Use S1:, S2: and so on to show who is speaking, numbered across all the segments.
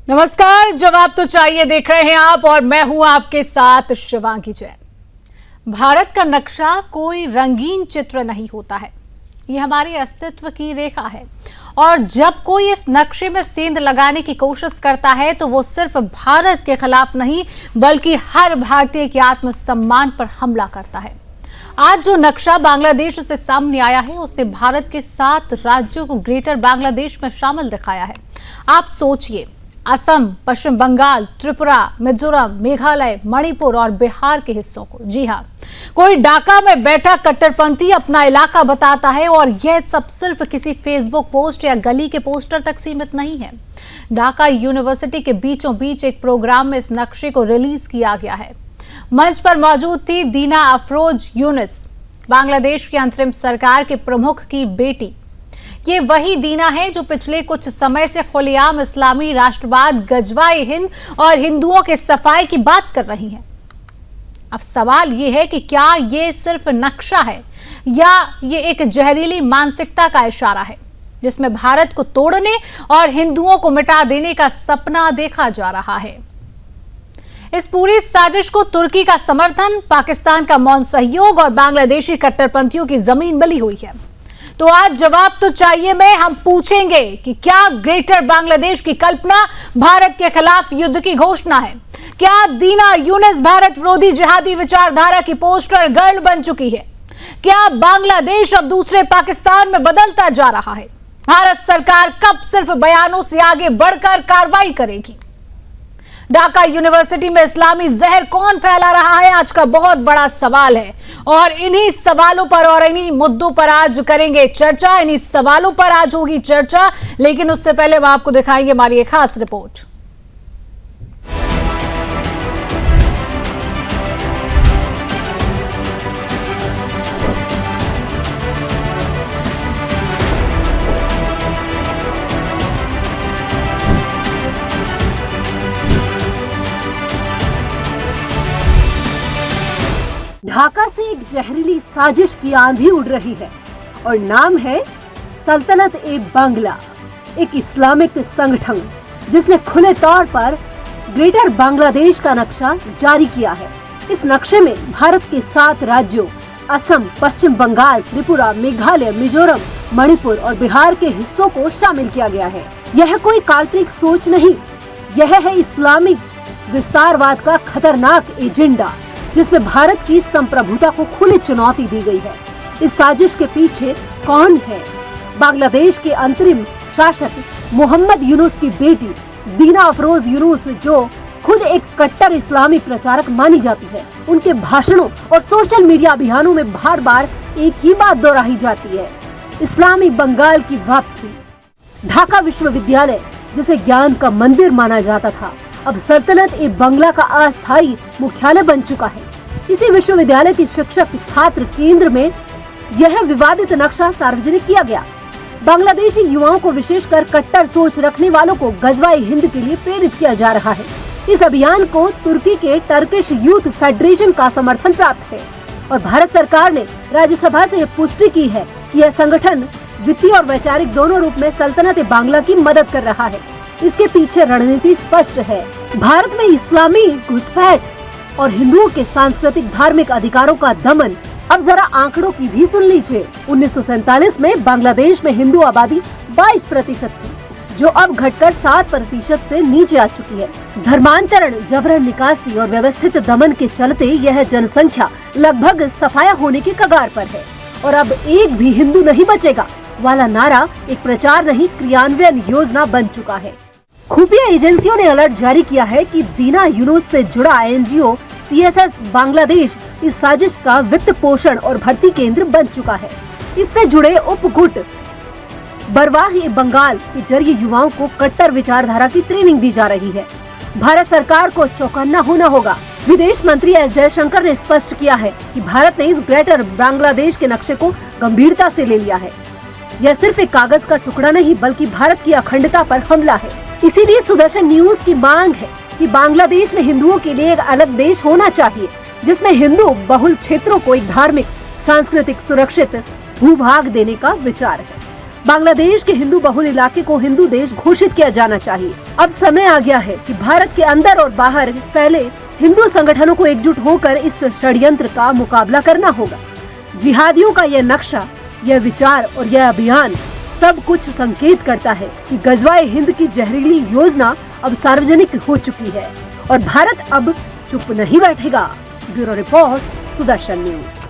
S1: नमस्कार, जवाब तो चाहिए देख रहे हैं आप और मैं हूं आपके साथ शिवांगी जैन। भारत का नक्शा कोई रंगीन चित्र नहीं होता है, ये हमारे अस्तित्व की रेखा है और जब कोई इस नक्शे में सेंध लगाने की कोशिश करता है तो वो सिर्फ भारत के खिलाफ नहीं बल्कि हर भारतीय के आत्मसम्मान पर हमला करता है। आज जो नक्शा बांग्लादेश से सामने आया है उसने भारत के 7 राज्यों को ग्रेटर बांग्लादेश में शामिल दिखाया है। आप सोचिए, असम, पश्चिम बंगाल, त्रिपुरा, मिजोरम, मेघालय, मणिपुर और बिहार के हिस्सों को। जी हाँ, कोई ढाका में बैठा कट्टरपंथी अपना इलाका बताता है और यह सब सिर्फ किसी फेसबुक पोस्ट या गली के पोस्टर तक सीमित नहीं है। ढाका यूनिवर्सिटी के बीचों बीच एक प्रोग्राम में इस नक्शे को रिलीज किया गया है। मंच पर मौजूद थी दीना अफरोज यूनुस, बांग्लादेश की अंतरिम सरकार के प्रमुख की बेटी। ये वही दीना है जो पिछले कुछ समय से खुलेआम इस्लामी राष्ट्रवाद, गजवाए हिंद और हिंदुओं के सफाई की बात कर रही हैं। अब सवाल ये है कि क्या ये सिर्फ नक्शा है या ये एक जहरीली मानसिकता का इशारा है जिसमें भारत को तोड़ने और हिंदुओं को मिटा देने का सपना देखा जा रहा है। इस पूरी साजिश को तुर्की का समर्थन, पाकिस्तान का मौन सहयोग और बांग्लादेशी कट्टरपंथियों की जमीन मिली हुई है। तो आज जवाब तो चाहिए में हम पूछेंगे कि क्या ग्रेटर बांग्लादेश की कल्पना भारत के खिलाफ युद्ध की घोषणा है? क्या दीना यूनुस भारत विरोधी जिहादी विचारधारा की पोस्टर गर्ल बन चुकी है? क्या बांग्लादेश अब दूसरे पाकिस्तान में बदलता जा रहा है? भारत सरकार कब सिर्फ बयानों से आगे बढ़कर कार्रवाई करेगी? ढाका यूनिवर्सिटी में इस्लामी जहर कौन फैला रहा है, आज का बहुत बड़ा सवाल है और इन्हीं सवालों पर और इन्हीं मुद्दों पर आज करेंगे चर्चा। इन्हीं सवालों पर आज होगी चर्चा, लेकिन उससे पहले हम आपको दिखाएंगे हमारी एक खास रिपोर्ट।
S2: ढाका से एक जहरीली साजिश की आंधी उड़ रही है और नाम है सल्तनत-ए-बांग्ला, एक इस्लामिक संगठन जिसने खुले तौर पर ग्रेटर बांग्लादेश का नक्शा जारी किया है। इस नक्शे में भारत के 7 राज्यों असम, पश्चिम बंगाल, त्रिपुरा, मेघालय, मिजोरम, मणिपुर और बिहार के हिस्सों को शामिल किया गया है। यह कोई काल्पनिक सोच नहीं, यह है इस्लामिक विस्तारवाद का खतरनाक एजेंडा जिसमें भारत की संप्रभुता को खुली चुनौती दी गई है। इस साजिश के पीछे कौन है? बांग्लादेश के अंतरिम शासक मोहम्मद यूनुस की बेटी दीना अफरोज यूनुस, जो खुद एक कट्टर इस्लामी प्रचारक मानी जाती है। उनके भाषणों और सोशल मीडिया अभियानों में बार बार एक ही बात दोहराई जाती है, इस्लामी बंगाल की वापसी। ढाका विश्वविद्यालय, जिसे ज्ञान का मंदिर माना जाता था, अब सल्तनत-ए-बांग्ला का अस्थायी मुख्यालय बन चुका है। इसी विश्वविद्यालय की शिक्षक छात्र केंद्र में यह विवादित नक्शा सार्वजनिक किया गया। बांग्लादेशी युवाओं को, विशेषकर कट्टर सोच रखने वालों को गजवाए हिंद के लिए प्रेरित किया जा रहा है। इस अभियान को तुर्की के टर्किश यूथ फेडरेशन का समर्थन प्राप्त है और भारत सरकार ने राज्यसभा से पुष्टि की है कि यह संगठन वित्तीय और वैचारिक दोनों रूप में सल्तनत-ए-बांग्ला की मदद कर रहा है। इसके पीछे रणनीति स्पष्ट है। भारत में इस्लामी घुसपैठ और हिंदुओं के सांस्कृतिक धार्मिक अधिकारों का दमन। अब जरा आंकड़ों की भी सुन लीजिए। 1947 में बांग्लादेश में हिंदू आबादी 22% थी, जो अब घटकर 7% से नीचे आ चुकी है। धर्मांतरण, जबरन निकासी और व्यवस्थित दमन के चलते यह जनसंख्या लगभग सफाया होने की कगार पर है और अब एक भी हिंदू नहीं बचेगा वाला नारा एक प्रचार नहीं, क्रियान्वयन योजना बन चुका है। खुफिया एजेंसियों ने अलर्ट जारी किया है कि दीना यूनुस से जुड़ा एनजीओ सीएसएस बांग्लादेश इस साजिश का वित्त पोषण और भर्ती केंद्र बन चुका है। इससे जुड़े उपगुट बरवाह-ए-बंगाल के जरिए युवाओं को कट्टर विचारधारा की ट्रेनिंग दी जा रही है। भारत सरकार को चौकन्ना होना होगा। विदेश मंत्री एस जयशंकर ने स्पष्ट किया है कि भारत ने इस ग्रेटर बांग्लादेश के नक्शे को गंभीरता से ले लिया है। यह सिर्फ एक कागज का टुकड़ा नहीं बल्कि भारत की अखंडता पर हमला है। इसीलिए सुदर्शन न्यूज की मांग है कि बांग्लादेश में हिंदुओं के लिए एक अलग देश होना चाहिए जिसमें हिंदू बहुल क्षेत्रों को एक धार्मिक, सांस्कृतिक, सुरक्षित भूभाग देने का विचार है। बांग्लादेश के हिंदू बहुल इलाके को हिंदू देश घोषित किया जाना चाहिए। अब समय आ गया है कि भारत के अंदर और बाहर फैले हिंदू संगठनों को एकजुट होकर इस षड्यंत्र का मुकाबला करना होगा। जिहादियों का यह नक्शा, यह विचार और यह अभियान सब कुछ संकेत करता है कि गजवाए हिंद की जहरीली योजना अब सार्वजनिक हो चुकी है और भारत अब चुप नहीं बैठेगा। Bureau report, Sudarshan news.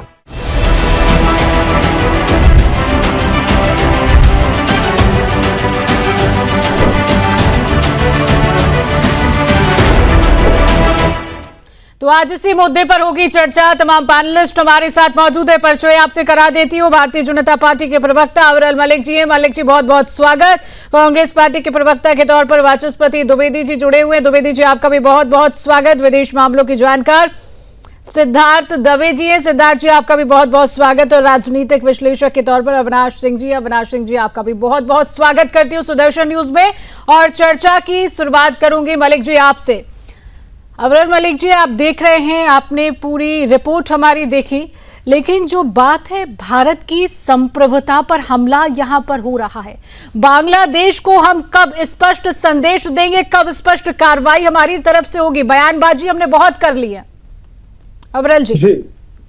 S1: तो आज इसी मुद्दे पर होगी चर्चा। तमाम पैनलिस्ट हमारे साथ मौजूद है। परिचय आपसे करा देती हूँ। भारतीय जनता पार्टी के प्रवक्ता अवरल मलिक जी हैं। मलिक जी, बहुत बहुत स्वागत। कांग्रेस पार्टी के प्रवक्ता के तौर पर वाचस्पति द्विवेदी जी जुड़े हुए हैं। द्विवेदी जी, आपका भी बहुत बहुत स्वागत। विदेश मामलों की जानकार सिद्धार्थ दवे जी हैं। सिद्धार्थ जी, आपका भी बहुत बहुत स्वागत। और राजनीतिक विश्लेषक के तौर पर अविनाश सिंह जी। अविनाश सिंह जी, आपका भी बहुत बहुत स्वागत करती हूँ सुदर्शन न्यूज में। और चर्चा की शुरुआत करूंगी मलिक जी आपसे। अवरल मलिक जी, आप देख रहे हैं, आपने पूरी रिपोर्ट हमारी देखी, लेकिन जो बात है भारत की संप्रभुता पर हमला यहां पर हो रहा है। बांग्लादेश को हम कब स्पष्ट संदेश देंगे, कब स्पष्ट कार्रवाई हमारी तरफ से होगी? बयानबाजी हमने बहुत कर ली है। अवरल जी,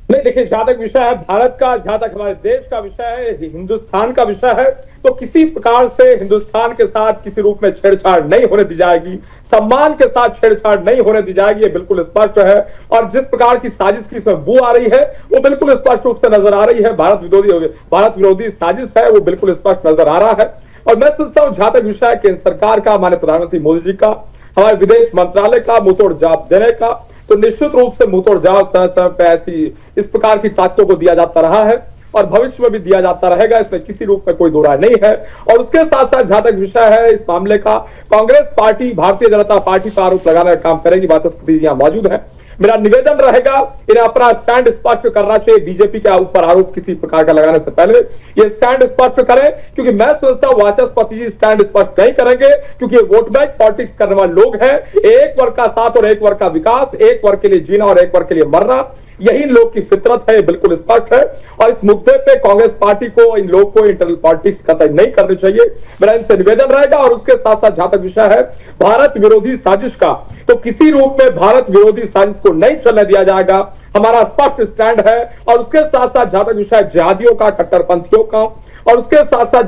S3: नहीं, देखिए, जहां तक विषय है भारत का, जहां तक हमारे देश का विषय है, हिंदुस्तान का विषय है, तो किसी प्रकार से हिंदुस्तान के साथ किसी रूप में छेड़छाड़ नहीं होने दी जाएगी। सम्मान के साथ छेड़छाड़ नहीं होने दी जाएगी, ये बिल्कुल स्पष्ट है। और जिस प्रकार की साजिश की इसमें बू आ रही है वो बिल्कुल स्पष्ट रूप से नजर आ रही है। भारत विरोधी साजिश है, वो बिल्कुल स्पष्ट नजर आ रहा है। और मैं सोचता हूँ जहां तक विषय है केंद्र सरकार का, माननीय प्रधानमंत्री मोदी जी का, हमारे विदेश मंत्रालय का मुंहतोड़ जवाब देने का, तो निश्चित रूप से मुंहतोड़ जवाब समय समय पे ऐसी इस प्रकार की ताकतों को दिया जाता रहा है और भविष्य में भी दिया जाता रहेगा, इसमें किसी रूप में कोई दो राय नहीं है। और उसके साथ साथ जहां तक विषय है इस मामले का, कांग्रेस पार्टी भारतीय जनता पार्टी पर आरोप लगाने का काम करेगी। वाचस्पति जी यहाँ मौजूद है। मेरा निवेदन रहेगा इन्हें अपना स्टैंड स्पष्ट करना चाहिए। बीजेपी के ऊपर आरोप किसी प्रकार का लगाने से पहले ये स्टैंड स्पष्ट करें, क्योंकि मैं सोचता हूं वाचस्पति जी स्टैंड स्पष्ट नहीं करेंगे, क्योंकि ये वोट बैंक पॉलिटिक्स करने वाले लोग हैं। एक वर्ग का साथ और एक वर्ग का विकास, एक वर्ग के लिए जीना और एक वर्ग के लिए मरना, यही इन लोग की फितरत है, बिल्कुल स्पष्ट है। और इस मुद्दे पे कांग्रेस पार्टी को, इन लोग को इंटरनल पॉलिटिक्स कतई नहीं करनी चाहिए, मेरा इनसे निवेदन रहेगा। और उसके साथ साथ जहां तक विषय है भारत विरोधी साजिश का, तो किसी रूप में भारत विरोधी साजिश को नहीं चलने दिया जाएगा, हमारा स्पष्ट स्टैंड है। और उसके साथ साथ जहां तक विषय जिहादियों का, कट्टरपंथियों का, और उसके साथ साथ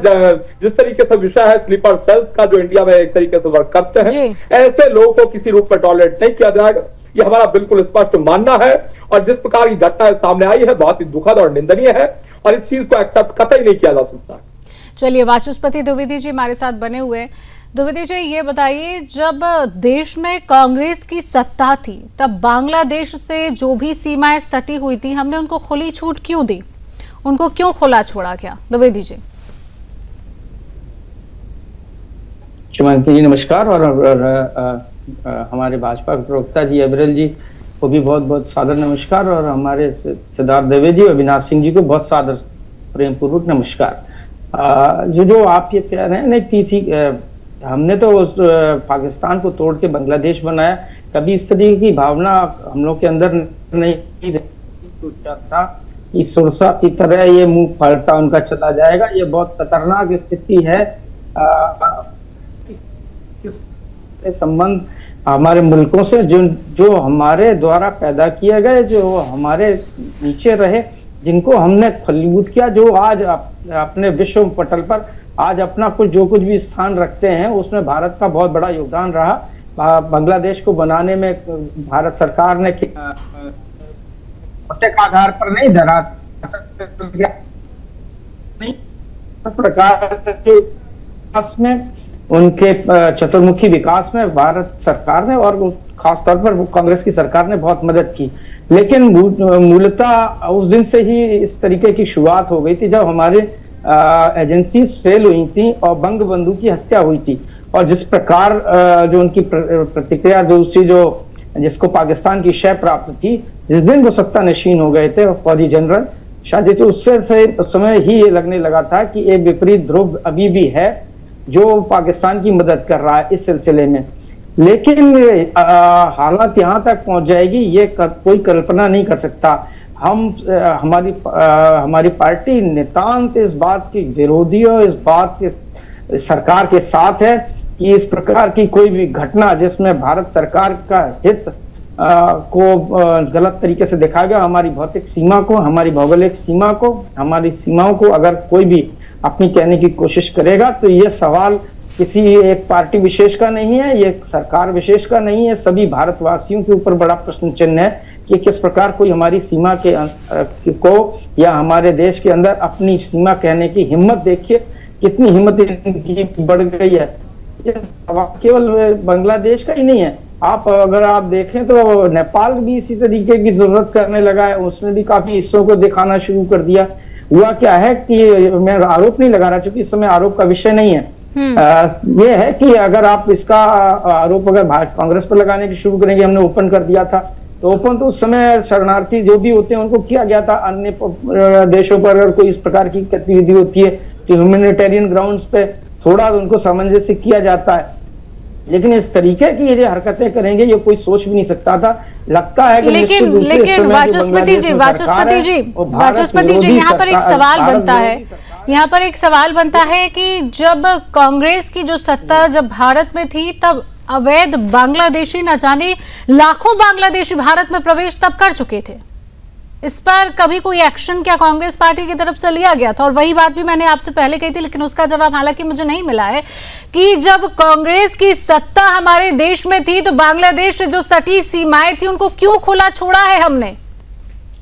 S3: जिस तरीके से विषय है स्लीपर सेल्स का, जो इंडिया में एक तरीके से वर्क करते हैं, ऐसे लोगों को किसी रूप में टॉलरेट नहीं किया जाएगा, ये हमारा बिल्कुल स्पष्ट मानना है। और जिस प्रकार की घटना सामने आई है बहुत ही दुखद और निंदनीय है और इस चीज को एक्सेप्ट कतई नहीं किया जा सकता।
S1: चलिए, वाचस्पति द्विवेदी जी हमारे साथ बने हुए हैं। द्विवेदी जी, ये बताइए, जब देश में कांग्रेस की सत्ता थी तब बांग्लादेश से जो भी सीमाएं सटी हुई थी, हमने उनको खुली छूट क्यों दी? उनको क्यों खुला छोड़ा गया? द्विवेदी जी।
S4: श्रीमती जी नमस्कार। और हमारे भाजपा के प्रवक्ता जी अवरल जी को भी बहुत बहुत सादर नमस्कार। और हमारे सिद्धार्थ दवे जी और अविनाश सिंह जी को बहुत सादर प्रेम पूर्वक नमस्कार। जो आप ये कह रहे हैं ना, किसी हमने तो पाकिस्तान को तोड़ के बांग्लादेश बनाया, कभी इस तरीके की भावना हम लोग के अंदर नहीं था कि सुरसा की तरह ये मुंह फलता उनका चला जाएगा। ये बहुत खतरनाक स्थिति है। संबंध हमारे मुल्कों से जो हमारे द्वारा पैदा किए गए, जो हमारे नीचे रहे, जिनको हमने फलीभूत किया, जो आज अपने विश्व पटल पर आज अपना जो कुछ भी स्थान रखते हैं, उसमें भारत का बहुत बड़ा योगदान रहा। बांग्लादेश को बनाने में भारत सरकार ने आधार पर नहीं धरा प्रकार में उनके चतुर्मुखी विकास में भारत सरकार ने और खासतौर पर कांग्रेस की सरकार ने बहुत मदद की। लेकिन मूलतः उस दिन से ही इस तरीके की शुरुआत हो गई थी जब हमारे एजेंसीज फेल हुई थी और बंग बंधु की हत्या हुई थी। और जिस प्रकार जो उनकी प्रतिक्रिया दूसरी जिसको पाकिस्तान की शय प्राप्त थी, जिस दिन वो सत्ता नशीन हो गए थे फौजी जनरल शायद, तो उससे उस समय ही ये लगने लगा था कि एक विपरीत ध्रुव अभी भी है जो पाकिस्तान की मदद कर रहा है इस सिलसिले में। लेकिन हालात यहाँ तक पहुंच जाएगी ये कोई कल्पना नहीं कर सकता। हमारी पार्टी नितांत इस बात की विरोधी और इस बात के सरकार के साथ है कि इस प्रकार की कोई भी घटना जिसमें भारत सरकार का हित को गलत तरीके से दिखाया गया, हमारी भौतिक सीमा को, हमारी भौगोलिक सीमा को, हमारी सीमाओं को अगर कोई भी अपनी कहने की कोशिश करेगा तो ये सवाल किसी एक पार्टी विशेष का नहीं है, ये सरकार विशेष का नहीं है, सभी भारतवासियों के ऊपर बड़ा प्रश्न चिन्ह है कि किस प्रकार कोई हमारी सीमा को या हमारे देश के अंदर अपनी सीमा कहने की हिम्मत। देखिए कितनी हिम्मत इनकी बढ़ गई है। ये केवल बांग्लादेश का ही नहीं है, अगर आप देखें तो नेपाल भी इसी तरीके की जरूरत करने लगा है, उसने भी काफी हिस्सों को दिखाना शुरू कर दिया। हुआ क्या है कि मैं आरोप नहीं लगा रहा क्योंकि इस समय आरोप का विषय नहीं है। ये है कि अगर आप इसका आरोप अगर कांग्रेस पर लगाने की शुरू करेंगे, हमने ओपन कर दिया था तो ओपन तो उस समय शरणार्थी जो भी होते हैं उनको किया गया था। अन्य देशों पर अगर कोई इस प्रकार की गतिविधि होती है तो ह्यूमैनिटेरियन ग्राउंड्स पे थोड़ा उनको सामंजस्य किया जाता है, लेकिन इस तरीके की ये हरकतें करेंगे ये कोई सोच भी नहीं सकता था। लगता है कि
S1: लेकिन वाचस्पति जी यहाँ पर एक सवाल बनता है, यहाँ पर एक सवाल बनता है कि जब कांग्रेस की जो सत्ता जब भारत में थी तब अवैध बांग्लादेशी न जाने लाखों बांग्लादेशी भारत में प्रवेश तब कर चुके थे। इस पर कभी कोई एक्शन क्या कांग्रेस पार्टी की तरफ से लिया गया था? और वही बात भी मैंने आपसे पहले कही थी लेकिन उसका जवाब हालांकि मुझे नहीं मिला है कि जब कांग्रेस की सत्ता हमारे देश में थी तो बांग्लादेश से जो सटी सीमाएं थी उनको क्यों खुला छोड़ा है हमने,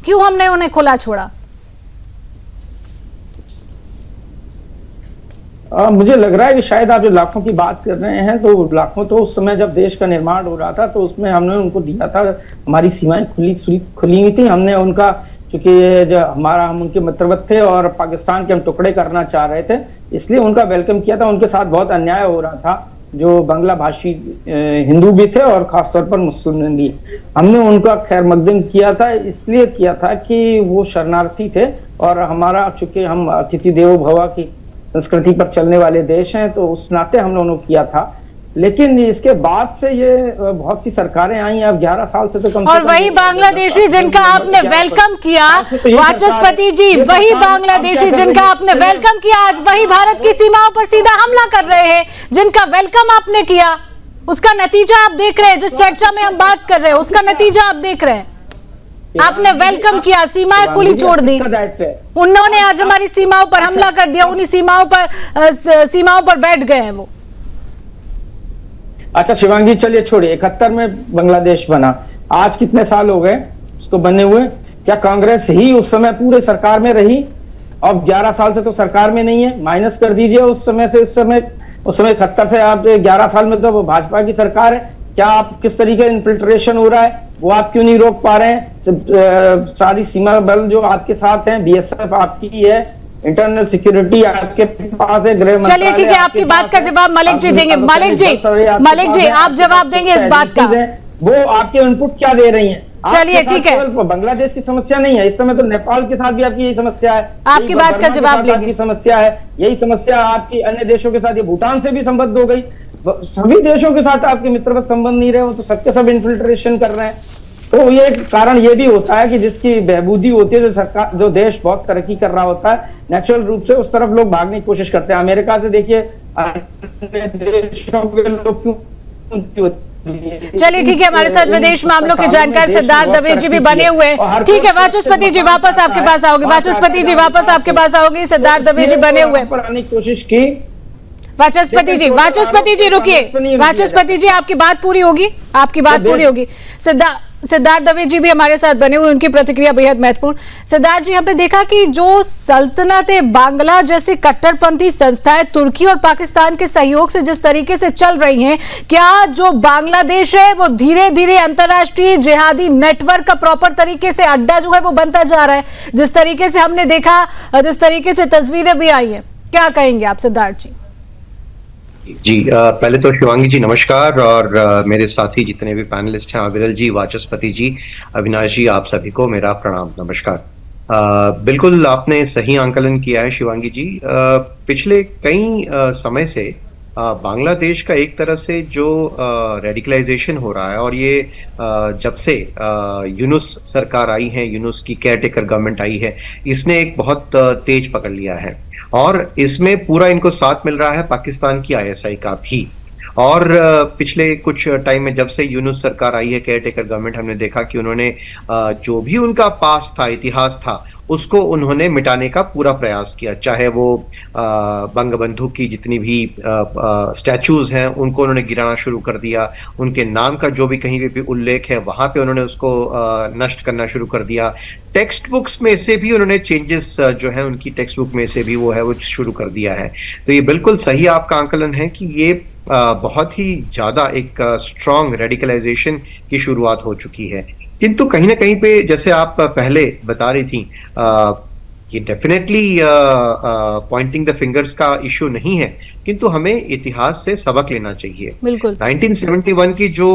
S1: क्यों हमने उन्हें खुला छोड़ा?
S4: मुझे लग रहा है कि शायद आप जो लाखों की बात कर रहे हैं तो लाखों तो उस समय जब देश का निर्माण हो रहा था तो उसमें हमने उनको दिया था, हमारी सीमाएं खुली हुई थी। हमने उनका चूंकि जो हम उनके मित्रवत थे और पाकिस्तान के हम टुकड़े करना चाह रहे थे इसलिए उनका वेलकम किया था। उनके साथ बहुत अन्याय हो रहा था, जो बांग्ला भाषी हिंदू भी थे और खासतौर पर मुस्लिम भी। हमने उनका खैर मकदम किया था, इसलिए किया था कि वो शरणार्थी थे और हमारा चूंकि हम अतिथि देवो भव की संस्कृति पर चलने वाले देश हैं तो उस नाते हमने उन्होंने किया था। लेकिन इसके बाद से ये बहुत सी सरकारें आई हैं, अब 11 साल से तो कम
S1: और वही बांग्लादेशी जिनका आपने वेलकम किया, वाचस्पति जी, वही बांग्लादेशी जिनका आपने वेलकम किया आज वही भारत की सीमाओं पर सीधा हमला कर रहे हैं। जिनका वेलकम आपने किया उसका नतीजा आप देख रहे हैं, जिस चर्चा में हम बात कर रहे हैं उसका नतीजा आप देख रहे हैं। आपने वेलकम किया, सीमाएं खुली छोड़ दी, उन्होंने आज हमारी सीमाओं पर हमला कर दिया, उन्हीं सीमाओं पर बैठ गए हैं वो।
S4: अच्छा शिवांगी, चलिए छोड़िए, 71 में बांग्लादेश बना, आज कितने साल हो गए उसको बने हुए? क्या कांग्रेस ही उस समय पूरे सरकार में रही? अब 11 साल से तो सरकार में नहीं है, माइनस कर दीजिए उस समय से उस समय 71 से आप 11 साल में तो भाजपा की सरकार है। क्या आप किस तरीके इन्फिल्ट्रेशन हो रहा है वो आप क्यों नहीं रोक पा रहे हैं? सारी सीमा बल जो आपके साथ हैं, बीएसएफ आपकी है, इंटरनल सिक्योरिटी आपके पास है, गृह मंत्रालय।
S1: चलिए ठीक है, आपकी बात का जवाब मलिक जी देंगे। मलिक जी आप जवाब देंगे इस बात का,
S4: वो आपके इनपुट क्या दे रही हैं?
S1: चलिए ठीक है,
S4: बांग्लादेश की समस्या नहीं है इस समय, तो नेपाल के साथ भी आपकी यही समस्या है,
S1: आपकी बात का जवाब लेंगे।
S4: समस्या है, यही समस्या आपकी अन्य देशों के साथ, ये भूटान से भी संबद्ध हो गई, सभी देशों के साथ आपके मित्रवत संबंध नहीं रहे, वो तो सबके सब इन्फिल्ट्रेशन कर रहे हैं। तो ये कारण ये भी होता है कि जिसकी बहबूदी होती है, जो सरकार, जो देश बहुत तरक्की कर रहा होता है, नेचुरल रूप से उस तरफ लोग भागने की कोशिश करते हैं। अमेरिका से देखिए देशों के लोग क्यों।
S1: चलिए ठीक है, हमारे साथ विदेश मामलों के जानकार सिद्धार्थ दवे जी भी बने हुए हैं। ठीक है वाचस्पति जी वापस आपके पास आओगे, वाचस्पति जी वापस आपके पास आओगे, सिद्धार्थ दवे जी बने हुए
S4: कोशिश की।
S1: वाचस्पति जी रुकिए, वाचस्पति जी आपकी बात पूरी होगी, आपकी बात पूरी होगी। सिद्धार्थ दवे जी भी हमारे साथ बने हुए, उनकी प्रतिक्रिया बेहद महत्वपूर्ण। सिद्धार्थ जी, हमने देखा कि जो सल्तनत बांग्ला जैसी कट्टरपंथी संस्थाएं तुर्की और पाकिस्तान के सहयोग से जिस तरीके से चल रही हैं, क्या जो बांग्लादेश है वो धीरे धीरे अंतर्राष्ट्रीय जिहादी नेटवर्क का प्रॉपर तरीके से अड्डा जो है वो बनता जा रहा है? जिस तरीके से हमने देखा, जिस तरीके से तस्वीरें भी आई है, क्या कहेंगे आप सिद्धार्थ जी?
S5: जी पहले तो शिवांगी जी नमस्कार, और मेरे साथी जितने भी पैनलिस्ट हैं, अविरल जी, वाचस्पति जी, अविनाश जी, आप सभी को मेरा प्रणाम नमस्कार। बिल्कुल आपने सही आंकलन किया है शिवांगी जी। पिछले कई समय से बांग्लादेश का एक तरह से जो रेडिकलाइजेशन हो रहा है, और ये जब से यूनुस सरकार आई है, यूनुस की केयरटेकर गवर्नमेंट आई है, इसने एक बहुत तेज पकड़ लिया है। और इसमें पूरा इनको साथ मिल रहा है पाकिस्तान की आईएसआई का भी। और पिछले कुछ टाइम में जब से यूनुस सरकार आई है, केयरटेकर गवर्नमेंट, हमने देखा कि उन्होंने जो भी उनका पास्ट था, इतिहास था, उसको उन्होंने मिटाने का पूरा प्रयास किया। चाहे वो बंगबंधु की जितनी भी स्टैचूज हैं उनको उन्होंने गिराना शुरू कर दिया, उनके नाम का जो भी कहीं पे भी उल्लेख है वहां पे उन्होंने उसको नष्ट करना शुरू कर दिया। टेक्स्ट बुक्स में से भी उन्होंने चेंजेस जो है उनकी टेक्स्ट बुक में से भी वो शुरू कर दिया है। तो ये बिल्कुल सही आपका आंकलन है कि ये बहुत ही ज्यादा एक स्ट्रॉन्ग रेडिकलाइजेशन की शुरुआत हो चुकी है। किंतु कहीं ना कहीं पे जैसे आप पहले बता रही थी कि डेफिनेटली पॉइंटिंग द फिंगर्स का इश्यू नहीं है, किंतु हमें इतिहास से सबक लेना चाहिए।
S1: बिल्कुल
S5: 1971 की जो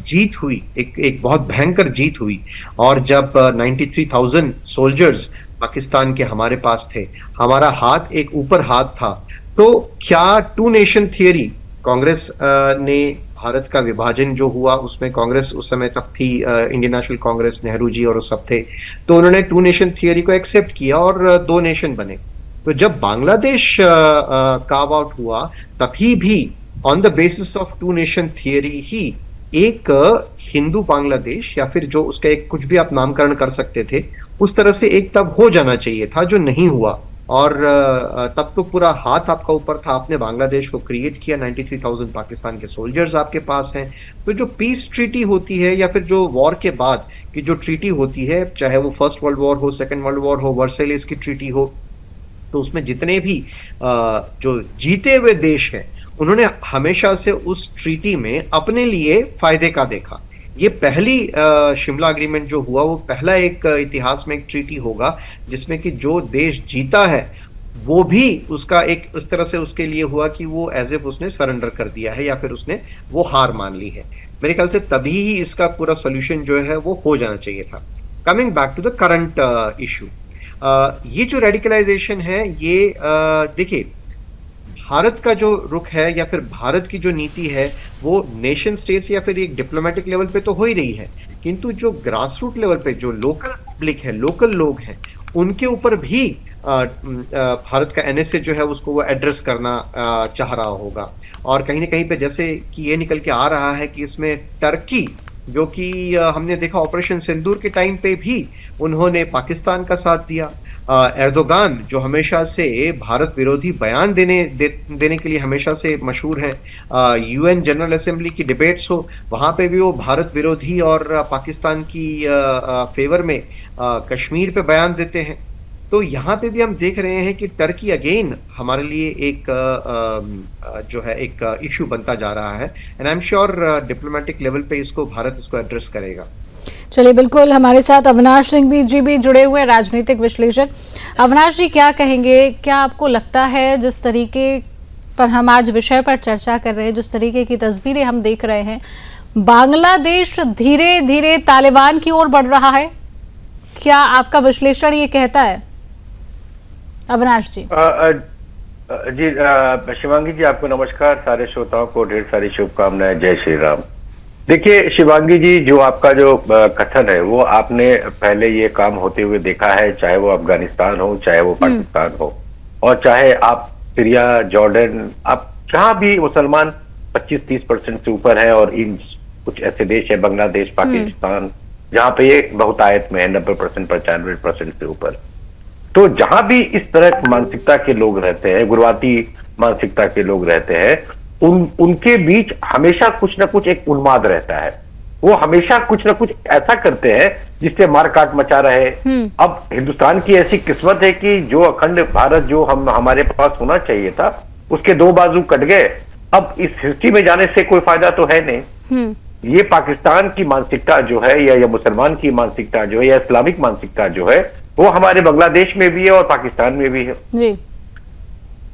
S5: जीत हुई, एक बहुत भयंकर जीत हुई, और जब 93,000 सोल्जर्स पाकिस्तान के हमारे पास थे, हमारा हाथ एक ऊपर हाथ था, तो क्या टू नेशन थियरी, कांग्रेस ने भारत का विभाजन जो हुआ उसमें कांग्रेस उस समय तब थी, इंडियन नेशनल कांग्रेस, नेहरू जी और वो सब थे, तो उन्होंने टू नेशन थियरी को एक्सेप्ट किया और दो नेशन बने। तो जब बांग्लादेश कार्व आउट हुआ, तभी भी on the basis of two nation theory ही एक हिंदू बांग्लादेश, या फिर जो उसका एक कुछ भी आप नामकरण कर सकते थे, उस तरह से एक तब हो जाना चाहिए था, जो नहीं हुआ। और तब तो पूरा हाथ आपका ऊपर था, आपने बांग्लादेश को क्रिएट किया, 93,000 पाकिस्तान के सोल्जर्स आपके पास हैं। तो जो पीस ट्रीटी होती है, या फिर जो वॉर के बाद की जो ट्रीटी होती है, चाहे वो फर्स्ट वर्ल्ड वॉर हो, सेकेंड वर्ल्ड वॉर हो, वर्साइलेस की ट्रीटी हो, तो उसमें जितने भी जो जीते हुए देश हैं, उन्होंने हमेशा से उस ट्रीटी में अपने लिए फायदे का देखा। ये पहली शिमला एग्रीमेंट जो हुआ, वो पहला एक इतिहास में एक ट्रीटी होगा जिसमें कि जो देश जीता है वो भी उसका एक इस तरह से उसके लिए हुआ कि वो एज इफ उसने सरेंडर कर दिया है, या फिर उसने वो हार मान ली है। मेरे ख्याल से तभी ही इसका पूरा सोल्यूशन जो है वो हो जाना चाहिए था। Coming back to the current issue, ये जो रेडिकलाइजेशन है, ये देखिए, भारत का जो रुख है या फिर भारत की जो नीति है, वो नेशन स्टेट्स या फिर एक डिप्लोमेटिक लेवल पे तो हो ही रही है, किंतु जो ग्रास रूट लेवल पे जो लोकल पब्लिक है, लोकल लोग हैं, उनके ऊपर भी भारत का एनएसए जो है उसको वो एड्रेस करना चाह रहा होगा। और कहीं ना कहीं पे जैसे कि ये निकल के आ रहा है कि इसमें टर्की, जो कि हमने देखा ऑपरेशन सिंदूर के टाइम पे भी उन्होंने पाकिस्तान का साथ दिया। एर्दोगान जो हमेशा से भारत विरोधी बयान देने के लिए हमेशा से मशहूर है, यूएन जनरल असेंबली की डिबेट्स हो, वहां पे भी वो भारत विरोधी और पाकिस्तान की फेवर में कश्मीर पे बयान देते हैं। तो यहाँ पे भी हम देख रहे हैं कि टर्की अगेन हमारे लिए एक जो है एक इशू बनता जा रहा है, and I am sure diplomatic level पे इसको भारत इसको एड्रेस करेगा।
S1: चलिए, बिल्कुल हमारे साथ अविनाश सिंह जी भी जुड़े हुए, राजनीतिक विश्लेषक। अविनाश जी, क्या कहेंगे, क्या आपको लगता है जिस तरीके पर हम आज विषय पर चर्चा कर रहे हैं, जिस तरीके की तस्वीरें हम देख रहे हैं, बांग्लादेश धीरे धीरे तालिबान की ओर बढ़ रहा है, क्या आपका विश्लेषण ये कहता है? अविनाश जी।
S6: जी शिवांगी जी, आपको नमस्कार, सारे श्रोताओं को ढेर सारी शुभकामनाएं, जय श्री राम। देखिए शिवांगी जी, जो आपका जो कथन है वो आपने पहले ये काम होते हुए देखा है, चाहे वो अफगानिस्तान हो, चाहे वो पाकिस्तान हो, और चाहे आप सीरिया, जॉर्डन, आप जहां भी मुसलमान 25-30% से ऊपर है, और इन कुछ ऐसे देश है, बांग्लादेश, पाकिस्तान, जहां पे ये बहुतायत में है, 90%, 95% से ऊपर। तो जहां भी इस तरह की मानसिकता के लोग रहते हैं, गुरवाती मानसिकता के लोग रहते हैं, उनके बीच हमेशा कुछ ना कुछ एक उन्माद रहता है। वो हमेशा कुछ ना कुछ ऐसा करते हैं जिससे मार काट मचा रहे। अब हिंदुस्तान की ऐसी किस्मत है कि जो अखंड भारत जो हमारे पास होना चाहिए था, उसके दो बाजू कट गए। अब इस हिस्ट्री में जाने से कोई फायदा तो है नहीं। ये पाकिस्तान की मानसिकता जो है, या मुसलमान की मानसिकता जो है, या इस्लामिक मानसिकता जो है, वो हमारे बांग्लादेश में भी है और पाकिस्तान में भी है।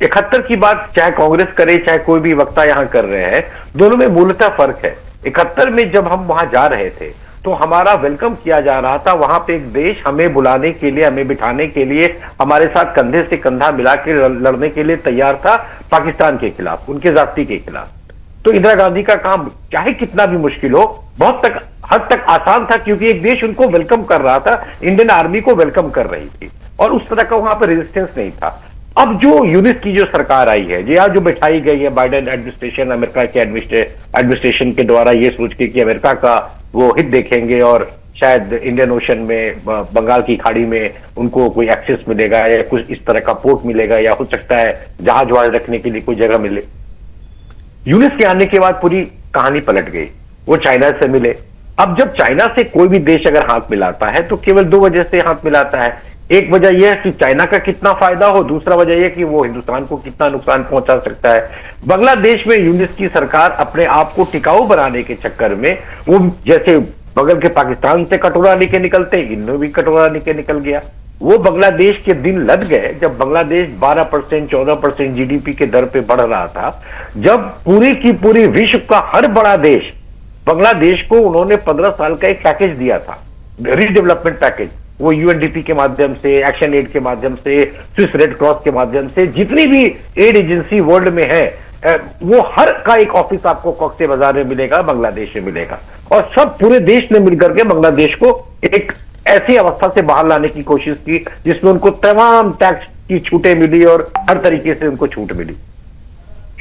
S6: 71 की बात चाहे कांग्रेस करे, चाहे कोई भी वक्ता यहां कर रहे हैं, दोनों में मूलतः फर्क है। 71 में जब हम वहां जा रहे थे तो हमारा वेलकम किया जा रहा था। वहां पे एक देश हमें बुलाने के लिए, हमें बिठाने के लिए, हमारे साथ कंधे से कंधा मिला के लड़ने के लिए तैयार था पाकिस्तान के खिलाफ, उनके जाति के खिलाफ। तो इंदिरा गांधी का काम चाहे कितना भी मुश्किल हो, बहुत हद तक आसान था, क्योंकि एक देश उनको वेलकम कर रहा था, इंडियन आर्मी को वेलकम कर रही थी, और उस तरह का वहां पर रेजिस्टेंस नहीं था। अब जो यूनिस की जो सरकार आई है, जो बैठाई गई है बाइडेन एडमिनिस्ट्रेशन, अमेरिका के एडमिनिस्ट्रेशन के द्वारा, ये सोच के कि अमेरिका का वो हित देखेंगे और शायद इंडियन ओशन में, बंगाल की खाड़ी में उनको कोई एक्सेस मिलेगा या कुछ इस तरह का पोर्ट मिलेगा, या हो सकता है जहाज वहाज रखने के लिए कोई जगह मिले। यूनिस के आने के बाद पूरी कहानी पलट गई। वो चाइना से मिले। अब जब चाइना से कोई भी देश अगर हाथ मिलाता है तो केवल दो वजह से हाथ मिलाता है। एक वजह यह है कि चाइना का कितना फायदा हो, दूसरा वजह यह कि वो हिंदुस्तान को कितना नुकसान पहुंचा सकता है। बांग्लादेश में यूनिस की सरकार अपने आप को टिकाऊ बनाने के चक्कर में वो जैसे बगल के पाकिस्तान से कटोरा लेके निकलते, इनमें भी कटोरा लेके निकल गया। वो बांग्लादेश के दिन लद गए जब बांग्लादेश 12% 14% जीडीपी के दर पे बढ़ रहा था, जब पूरी की पूरी विश्व का हर बड़ा देश बांग्लादेश को उन्होंने 15 साल का एक पैकेज दिया था, रीडेवलपमेंट पैकेज। वो यूएनडीपी के माध्यम से, एक्शन एड के माध्यम से, स्विस रेड क्रॉस के माध्यम से, जितनी भी एड एजेंसी वर्ल्ड में है, वो हर का एक ऑफिस आपको कॉक्स बाजार में मिलेगा, बांग्लादेश में मिलेगा। और सब पूरे देश ने मिलकर के बांग्लादेश को एक ऐसी अवस्था से बाहर लाने की कोशिश की जिसमें उनको तमाम टैक्स की छूटें मिली और हर तरीके से उनको छूट मिली।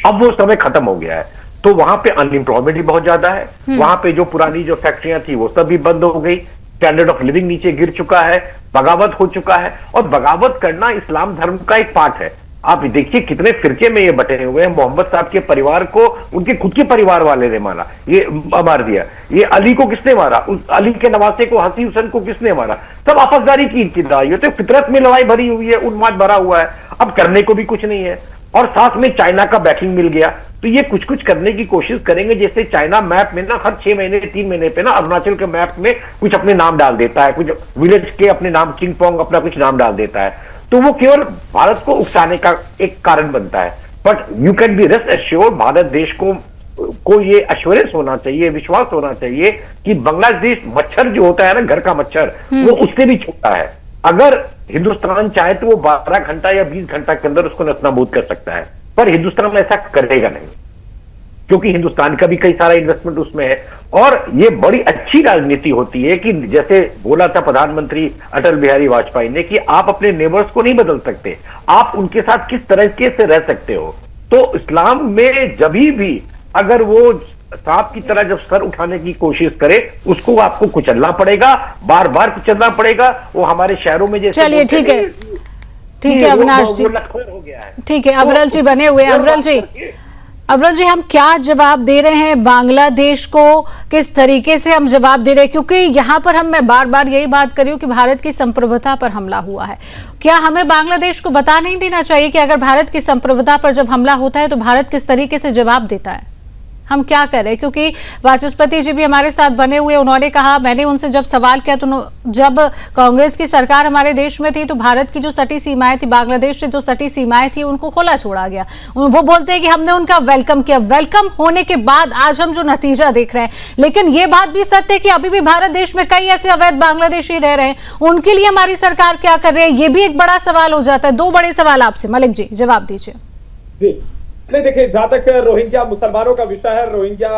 S6: अब वो समय खत्म हो गया है, तो वहां पे अनएम्प्लॉयमेंट भी बहुत ज्यादा है। वहां पे जो पुरानी जो फैक्ट्रियां थी वो सब भी बंद हो गई, स्टैंडर्ड ऑफ लिविंग नीचे गिर चुका है, बगावत हो चुका है। और बगावत करना इस्लाम धर्म का एक पार्ट है। आप देखिए कितने फिरके में ये बटे हुए हैं। मोहम्मद साहब के परिवार को उनके खुद के परिवार वाले ने मारा, ये मार दिया। ये अली को किसने मारा, उस अली के नवासे को, हसी हुसैन को किसने मारा? सब आपसदारी की लड़ाई होती है, फितरत में लड़ाई भरी हुई है, उन्माद भरा हुआ है। अब करने को भी कुछ नहीं है, और साथ में चाइना का बैकिंग मिल गया, तो ये कुछ कुछ करने की कोशिश करेंगे। जैसे चाइना मैप में ना हर 6 महीने 3 महीने पे ना अरुणाचल के मैप में कुछ अपने नाम डाल देता है, कुछ विलेज के अपने नाम, चिंगपोंग अपना कुछ नाम डाल देता है, तो वो केवल भारत को उकसाने का एक कारण बनता है। But you can be rest assured, Bharat देश को ये एश्योरेंस होना चाहिए, विश्वास होना चाहिए कि बांग्लादेश मच्छर जो होता है ना, घर का मच्छर, वो उससे भी छोटा है। अगर हिंदुस्तान चाहे तो वो 12 घंटा या 20 घंटा के अंदर उसको नस्तानाबूद कर सकता है, पर हिंदुस्तान ऐसा करेगा नहीं, क्योंकि हिंदुस्तान का भी कई सारा इन्वेस्टमेंट उसमें है। और ये बड़ी अच्छी राजनीति होती है कि जैसे बोला था प्रधानमंत्री अटल बिहारी वाजपेयी ने कि आप अपने नेबर्स को नहीं बदल सकते, आप उनके साथ किस तरीके से रह सकते हो। तो इस्लाम में जभी भी अगर वो सांप की तरह जब सर उठाने की कोशिश करे, उसको आपको कुचलना पड़ेगा, बार बार कुचलना पड़ेगा। वो हमारे शहरों में जैसे,
S1: चलिए ठीक है, ठीक है अविनाश जी, ठीक है अविरल जी बने हुए। अविरल जी, हम क्या जवाब दे रहे हैं बांग्लादेश को, किस तरीके से हम जवाब दे रहे हैं? क्योंकि यहाँ पर मैं बार बार यही बात कर रही हूँ कि भारत की संप्रभुता पर हमला हुआ है। क्या हमें बांग्लादेश को बता नहीं देना चाहिए कि अगर भारत की संप्रभुता पर जब हमला होता है तो भारत किस तरीके से जवाब देता है? हम क्या कर रहे हैं? क्योंकि वाचस्पति जी भी हमारे साथ बने हुए, उन्होंने कहा, मैंने उनसे जब सवाल किया तो जब कांग्रेस की सरकार हमारे देश में थी तो भारत की जो सटी सीमाएं थी, बांग्लादेश से जो सटी सीमाएं थी, उनको खोला छोड़ा गया। वो बोलते हैं कि हमने उनका वेलकम किया। वेलकम होने के बाद आज हम जो नतीजा देख रहे हैं, लेकिन ये बात भी सत्य है कि अभी भी भारत देश में कई ऐसे अवैध बांग्लादेशी रह रहे हैं, उनके लिए हमारी सरकार क्या कर रही है? ये भी एक बड़ा सवाल हो जाता है। 2 बड़े सवाल आपसे, मलिक जी जवाब दीजिए।
S3: नहीं, देखिए, जहां तक रोहिंग्या मुसलमानों का विषय है, रोहिंग्या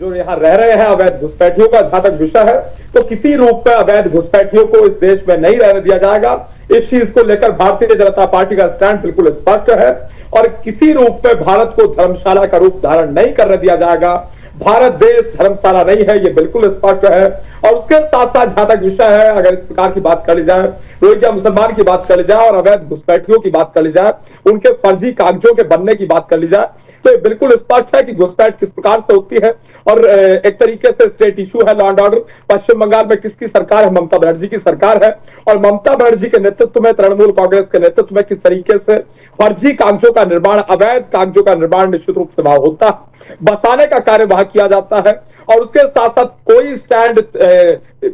S3: जो यहाँ रह रहे हैं अवैध घुसपैठियों का जहां तक विषय है, तो किसी रूप में अवैध घुसपैठियों को इस देश में नहीं रहने दिया जाएगा। इस चीज को लेकर भारतीय जनता पार्टी का स्टैंड बिल्कुल स्पष्ट है, और किसी रूप में भारत को धर्मशाला का रूप धारण नहीं करने दिया जाएगा। भारत देश धर्मशाला नहीं है, ये बिल्कुल स्पष्ट है। और उसके साथ साथ जहां तक विषय है, अगर इस प्रकार की बात कर ली जाए, रोहिंग्या मुसलमान की बात कर ली जाए और अवैध घुसपैठियों की बात कर ली जाए, उनके फर्जी कागजों के बनने की बात कर ली जाए, तो ये बिल्कुल स्पष्ट है कि घुसपैठ किस प्रकार से होती है। और एक तरीके से स्टेट इशू है लॉ एंड ऑर्डर। पश्चिम बंगाल में किसकी सरकार है? ममता बनर्जी की सरकार है, और ममता बनर्जी के नेतृत्व में, तृणमूल कांग्रेस के नेतृत्व में किस तरीके से फर्जी कागजों का निर्माण, अवैध कागजों का निर्माण निश्चित रूप से वहां होता है, बसाने का कार्य वहां किया जाता है। और उसके साथ साथ कोई स्टैंड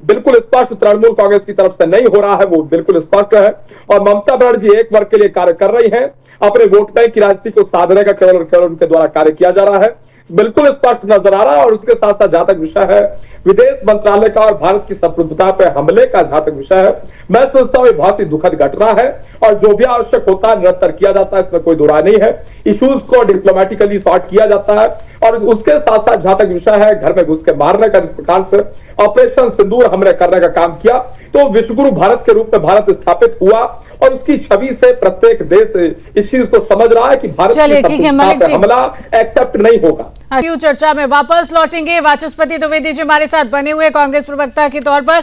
S3: बिल्कुल स्पष्ट तृणमूल कांग्रेस की तरफ से नहीं हो रहा है, वो बिल्कुल स्पष्ट है। और ममता बनर्जी एक वर्ग के लिए कार्य कर रही है, अपने वोट बैंक की राजनीति को साधने का केवल उनके द्वारा कार्य किया जा रहा है। बिल्कुल स्पष्ट नजर आ रहा है। और उसके साथ साथ जहां तक विषय है विदेश मंत्रालय का और भारत की संप्रभुता पर हमले का, जहां तक विषय है, मैं सोचता हूं बहुत ही दुखद घटना है और जो भी आवश्यक होता है निरंतर किया जाता है, इसमें कोई दो राय नहीं है। इश्यूज को डिप्लोमेटिकली सॉर्ट किया जाता है और उसके साथ साथ जहां तक विषय है घर में घुस के मारने का, जिस प्रकार से ऑपरेशन सिंदूर हमने करने का काम किया, तो विश्वगुरु भारत के रूप में भारत स्थापित हुआ और उसकी छवि से प्रत्येक देश इस चीज को समझ रहा है कि भारत की हमला एक्सेप्ट नहीं होगा।
S1: चर्चा में वापस लौटेंगे। वाचस्पति द्विवेदी जी हमारे साथ बने हुए कांग्रेस प्रवक्ता के तौर पर।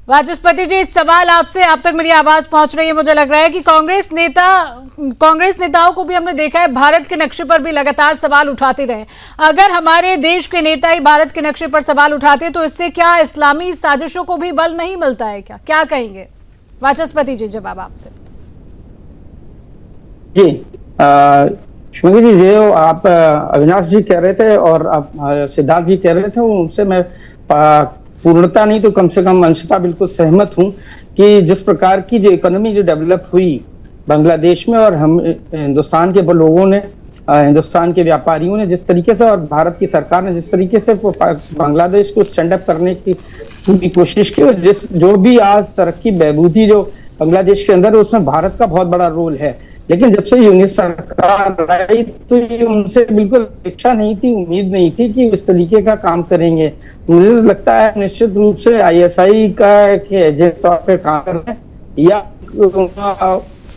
S1: वाचस्पति जी, सवाल आपसे, आप तक मेरी आवाज पहुंच रही है। मुझे लग रहा है कि कांग्रेस नेताओं को भी हमने देखा है भारत के नक्शे पर भी लगातार सवाल उठाते रहे। अगर हमारे देश के नेता ही भारत के नक्शे पर सवाल उठाते तो इससे क्या इस्लामी साजिशों को भी बल नहीं मिलता है? क्या कहेंगे वाचस्पति जी? जवाब आपसे।
S4: जी शुभंगी जी, जो आप अविनाश जी कह रहे थे और आप सिद्धार्थ जी कह रहे थे, उनसे मैं पूर्णता नहीं तो कम से कम अंशतः बिल्कुल सहमत हूं कि जिस प्रकार की जो इकोनॉमी जो डेवलप हुई बांग्लादेश में और हम हिंदुस्तान के लोगों ने, हिंदुस्तान के व्यापारियों ने जिस तरीके से और भारत की सरकार ने जिस तरीके से बांग्लादेश को स्टैंड अप करने की पूरी कोशिश की, और जो भी आज तरक्की बहबूदी जो बांग्लादेश के अंदर है उसमें भारत का बहुत बड़ा रोल है। लेकिन जब से यूनियन सरकार आई तो ये उनसे बिल्कुल इच्छा नहीं थी, उम्मीद नहीं थी कि इस तरीके का काम करेंगे। मुझे लगता है निश्चित रूप से आईएसआई का एजेंट तौर पर काम कर रहे हैं या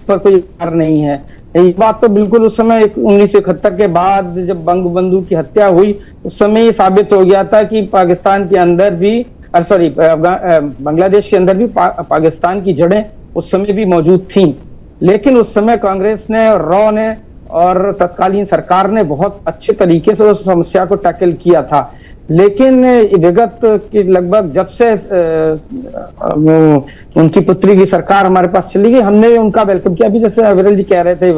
S4: पर कोई कार्य नहीं है। ये बात तो बिल्कुल उस समय 1971 के बाद जब बंगबंधु की हत्या हुई उस समय ये साबित हो गया था कि पाकिस्तान के अंदर भी बांग्लादेश के अंदर भी पाकिस्तान की जड़ें उस समय भी मौजूद थीं। लेकिन उस समय कांग्रेस ने, रॉ ने और तत्कालीन सरकार ने बहुत अच्छे तरीके से उस समस्या को टैकल किया था। लेकिन विगत की लगभग जब से उनकी पुत्री की सरकार हमारे पास चली गई, हमने उनका वेलकम किया। अभी जैसे विरल जी कह रहे थे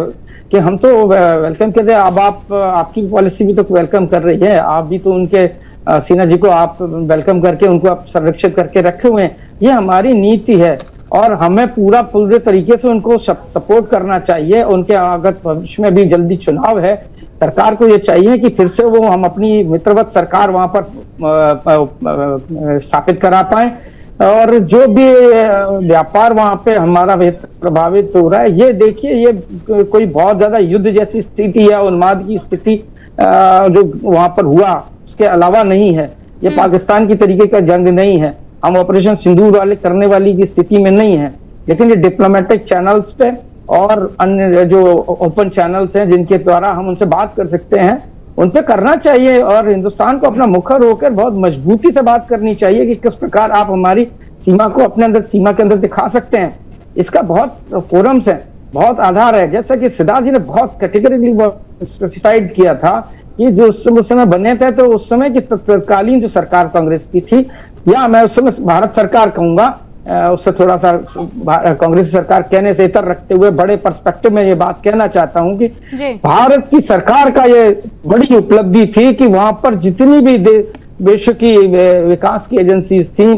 S4: कि हम तो वेलकम कहते हैं, अब आपकी पॉलिसी भी तो वेलकम कर रही है, आप भी तो उनके सिन्हा जी को आप वेलकम करके उनको आप संरक्षित करके रखे हुए हैं। ये हमारी नीति है और हमें पूरे तरीके से उनको सपोर्ट करना चाहिए। उनके आगत भविष्य में भी जल्दी चुनाव है, सरकार को ये चाहिए कि फिर से वो हम अपनी मित्रवत सरकार वहां पर स्थापित करा पाए और जो भी व्यापार वहां पे हमारा प्रभावित हो रहा है, ये देखिए ये कोई बहुत ज्यादा युद्ध जैसी स्थिति या उन्माद की स्थिति जो वहां पर हुआ उसके अलावा नहीं है। ये पाकिस्तान की तरीके का जंग नहीं है, हम ऑपरेशन सिंदूर वाले करने वाली की स्थिति में नहीं है। लेकिन ये डिप्लोमेटिक चैनल्स पे और अन्य जो ओपन चैनल्स हैं जिनके द्वारा हम उनसे बात कर सकते हैं, उन पे करना चाहिए और हिंदुस्तान को अपना मुखर होकर बहुत मजबूती से बात करनी चाहिए कि किस प्रकार आप हमारी सीमा को अपने अंदर, सीमा के अंदर दिखा सकते हैं। इसका बहुत फोरम्स है, बहुत आधार है। जैसा कि सिद्धार्थ जी ने बहुत कैटेगरिकली स्पेसिफाइड किया था कि जो उस समय बने थे, तो उस समय की तत्कालीन जो सरकार कांग्रेस की थी, या मैं उस समय भारत सरकार कहूंगा, उससे थोड़ा सा कांग्रेस सरकार कहने से इतर रखते हुए बड़े पर्सपेक्टिव में ये बात कहना चाहता हूं कि भारत की सरकार का ये बड़ी उपलब्धि थी कि वहां पर जितनी भी विश्व की विकास की एजेंसीज थी,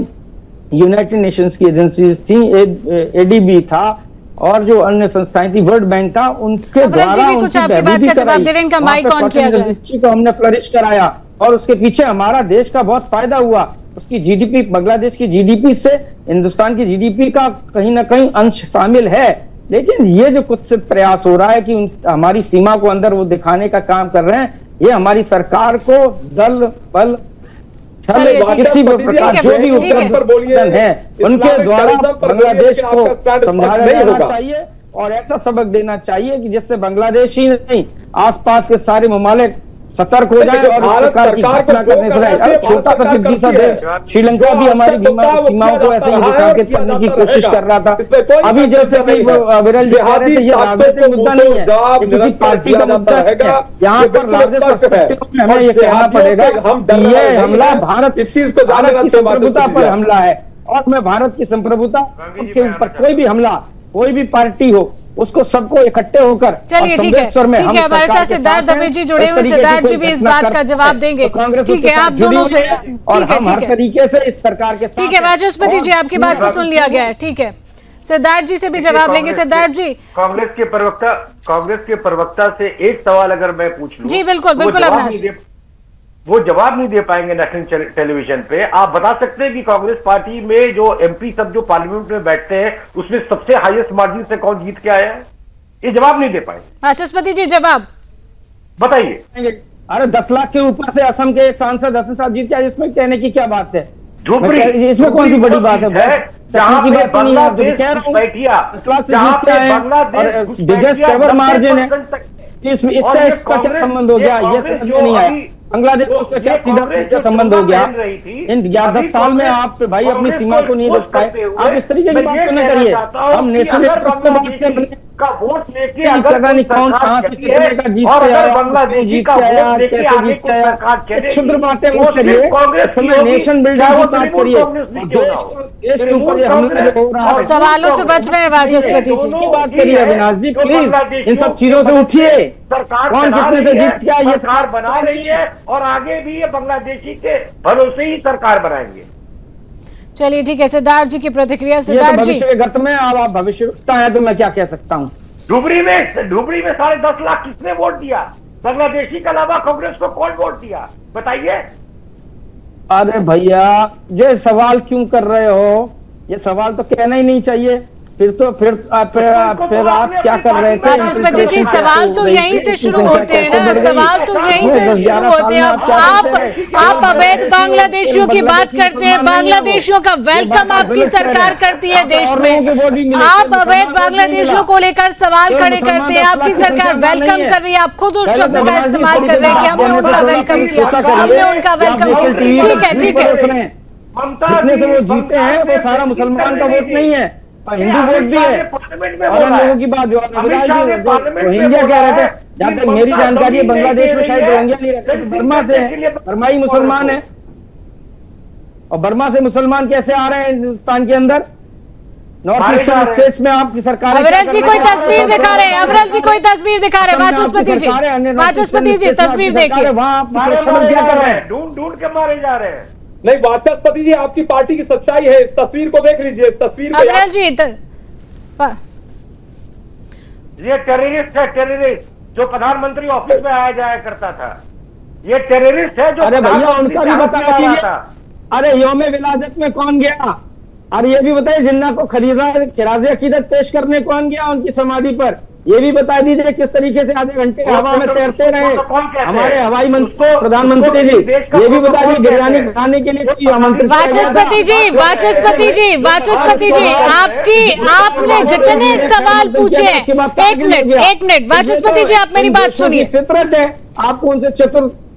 S4: यूनाइटेड नेशंस की एजेंसीज थी, एडीबी था और जो अन्य संस्थाएं थी, वर्ल्ड बैंक था, उनके द्वारा
S1: कुछ आपकी बात का जवाब दे रहे हैं, इनका माइक ऑन किया जाए।
S4: को हमने फ्लरिश कराया और उसके पीछे हमारा देश का बहुत फायदा हुआ। उसकी जीडीपी, बांग्लादेश की जीडीपी से हिंदुस्तान की जीडीपी का कहीं ना कहीं अंश शामिल है। लेकिन ये जो कुछ प्रयास हो रहा है कि हमारी सीमा को अंदर वो दिखाने का काम कर रहे हैं, ये हमारी सरकार को दल बल किसी भी प्रकार जो भी उपलब्ध है उनके द्वारा बांग्लादेश को समझाया जाना चाहिए और ऐसा सबक देना चाहिए कि जिससे बांग्लादेश ही नहीं आसपास के सारे ममालिक सतर्क हो जाए और इस प्रकार की घटना करने से रहे। छोटा सा फिर सा देश श्रीलंका भी हमारी सीमाओं को ऐसे ही दिखा के करने की कोशिश कर रहा था। अभी जैसे विरल जी कह रहे थे, ये राजनीतिक मुद्दा नहीं है, ये किसी पार्टी का मुद्दा है। यहाँ पर लार्जर पर्सपेक्टिव में हमें ये कहना पड़ेगा कि ये हमला भारत की संप्रभुता पर हमला है और मैं भारत की संप्रभुता के ऊपर कोई भी हमला, कोई भी पार्टी हो, उसको सबको इकट्ठे होकर,
S1: चलिए ठीक है, ठीक है। हमारे साथ सिद्धार्थ दवे जी जुड़े हुए, सिद्धार्थ जी भी इस बात का जवाब देंगे। ठीक है, आप दोनों से, ठीक है, ठीक है,
S4: तरीके से इस सरकार के,
S1: ठीक है। वाचस्पति जी, आपकी बात को सुन लिया गया है, ठीक है। सिद्धार्थ जी से भी जवाब लेंगे। सिद्धार्थ जी,
S6: कांग्रेस के प्रवक्ता से एक सवाल अगर मैं पूछ लूं,
S1: जी बिल्कुल बिल्कुल अविनाश,
S6: वो जवाब नहीं दे पाएंगे नेशनल टेलीविजन पे। आप बता सकते हैं कि कांग्रेस पार्टी में जो एमपी सब जो पार्लियामेंट में बैठते हैं उसमें सबसे हाईएस्ट मार्जिन से कौन जीत के आया है? ये जवाब नहीं दे पाएंगे।
S1: वाचस्पति जी जवाब
S6: बताइए।
S4: अरे 10 लाख के ऊपर से असम के एक सांसद 10 साल जीत गया, इसमें कहने की क्या बात है?
S6: झुपड़ी
S4: इसमें कौन सी बड़ी बात है?
S6: जहां पे बांग्लादेश बैठिया, जहां पे बांग्लादेश
S4: बिगेस्ट एवर मार्जिन है, इससे इसका क्या संबंध हो गया? ये समझ में नहीं आया। बांग्लादेश उसका क्या सीधा संबंध हो गया? इन 10 साल में आप भाई अपनी सीमा को नहीं रोक पाए, आप इस तरीके की बात क्यों न करिए? हम नेशनल इंटरेस्ट को बात कर
S6: का वोट लेके
S4: पता नहीं कौन कहां से कितने का जीत के आया,
S6: बांग्लादेश का वोट लेके आगे
S4: जीत आया, क्षुद्र बातें मत करिए, नेशन बिल्डिंग की बात करिए। देश के ऊपर हमला जो हो रहा है,
S1: सवालों से बच रहे हैं वाचस्पति जी।
S4: की बात करिए अविनाश जी, प्लीज इन सब चीजों से उठिए।
S6: सरकार
S4: कौन कितने से जीत गया ये
S6: सरकार बना रही है और आगे भी ये बांग्लादेशी के भरोसे ही सरकार बनाएंगे।
S1: चलिए ठीक है, सिद्धार्थ जी की प्रतिक्रिया।
S4: ये तो
S1: सिद्धार्थ जी,
S4: भविष्य के गत में अब आप भविष्यवक्ता है तो मैं क्या कह सकता हूँ?
S6: धुबरी में 10.5 लाख किसने वोट दिया? बांग्लादेशी के अलावा कांग्रेस को कौन वोट दिया बताइए?
S4: अरे भैया ये सवाल क्यों कर रहे हो? ये सवाल तो कहना ही नहीं चाहिए। फिर आप क्या कर रहे थे?
S1: वाचस्पति जी सवाल तो यहीं से शुरू होते हैं ना, सवाल तो यहीं से शुरू होते हैं। आप अवैध बांग्लादेशियों की बात करते हैं, बांग्लादेशियों का वेलकम आपकी सरकार करती है देश में। आप अवैध बांग्लादेशियों को लेकर सवाल खड़े करते हैं, आपकी सरकार वेलकम कर रही है। आप खुद उस शब्द का इस्तेमाल कर रहे हैं कि हमने उनका वेलकम किया, हमने उनका वेलकम किया। ठीक है ठीक है,
S4: जितने से वो जीते हैं वो सारा मुसलमान का वोट नहीं है, हिंदू वोट भी है। और हम लोगों की बात जो रोहिंग्या कह रहे थे, जहां तक मेरी जानकारी है बांग्लादेश में शायद रोहिंग्या नहीं रहते, बर्मा से है, बर्माई मुसलमान है। और बर्मा से मुसलमान कैसे आ रहे हैं हिंदुस्तान के अंदर? नॉर्थ ईस्टर्न स्टेट्स में आपकी सरकार।
S1: अविरल जी कोई तस्वीर दिखा रहे हैं, अविरल जी कोई तस्वीर दिखा रहे हैं। वाचस्पति जी, वाचस्पति जी तस्वीर देखिए।
S4: वहाँ आप क्या कर रहे हैं?
S6: ढूंढ के मारे जा रहे हैं।
S3: नहीं वाचस्पति जी, आपकी पार्टी की सच्चाई है, इस तस्वीर को देख लीजिए। इस तस्वीर को
S1: अविरल जी
S6: ये टेररिस्ट है, टेररिस्ट जो प्रधानमंत्री ऑफिस में आया जाया करता था, ये टेररिस्ट है जो।
S4: अरे भैया उनका भी बता दीजिए। अरे यौम विलादत में कौन गया? और ये भी बताइए जिन्ना को खरीदा खिराजे अकीदत पेश करने कौन गया उनकी समाधि पर? ये भी बता दीजिए किस तरीके से आधे घंटे हवा में तैरते रहे हमारे हवाई मंत्री प्रधानमंत्री जी। ये भी बता दीजिए बिरयानी खाने के लिए कोई आमंत्रित?
S1: वाचस्पति जी, वाचस्पति जी, वाचस्पति जी, आपने जितने सवाल पूछे हैं, एक मिनट वाचस्पति जी, आप मेरी बात सुनिए।
S4: फितरत है, आपको उनसे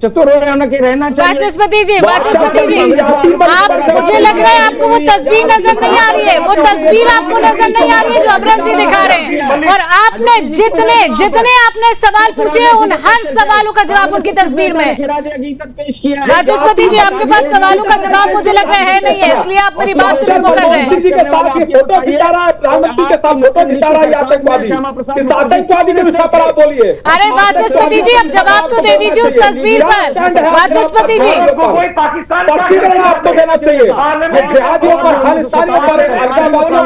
S4: चतुर रहना चाहिए।
S1: वाचस्पति जी, वाचस्पति जी, आप, मुझे लग रहा है आपको वो तस्वीर नजर नहीं आ रही है, वो तस्वीर आपको नजर नहीं आ रही है जो अविरल जी दिखा रहे हैं। और आपने जितने आपने सवाल पूछे उन हर सवालों का जवाब उनकी तस्वीर में। वाचस्पति जी, आपके पास सवालों का जवाब मुझे लग रहा है नहीं है, इसलिए आप मेरी बात से नहीं पकड़ रहे हैं।
S3: प्रधानमंत्री के साथ फोटो खिंचा रहा है आतंकवादी के विषय पर आप बोलिए।
S1: अरे वाचस्पति जी, अब जवाब तो दे दीजिए उस तस्वीर पर। वाचस्पति जी,
S6: कोई पाकिस्तान
S3: स्पष्टीकरण आपको देना चाहिए। जिहादियों पर, खालिस्तानियों पर, अलगाववादियों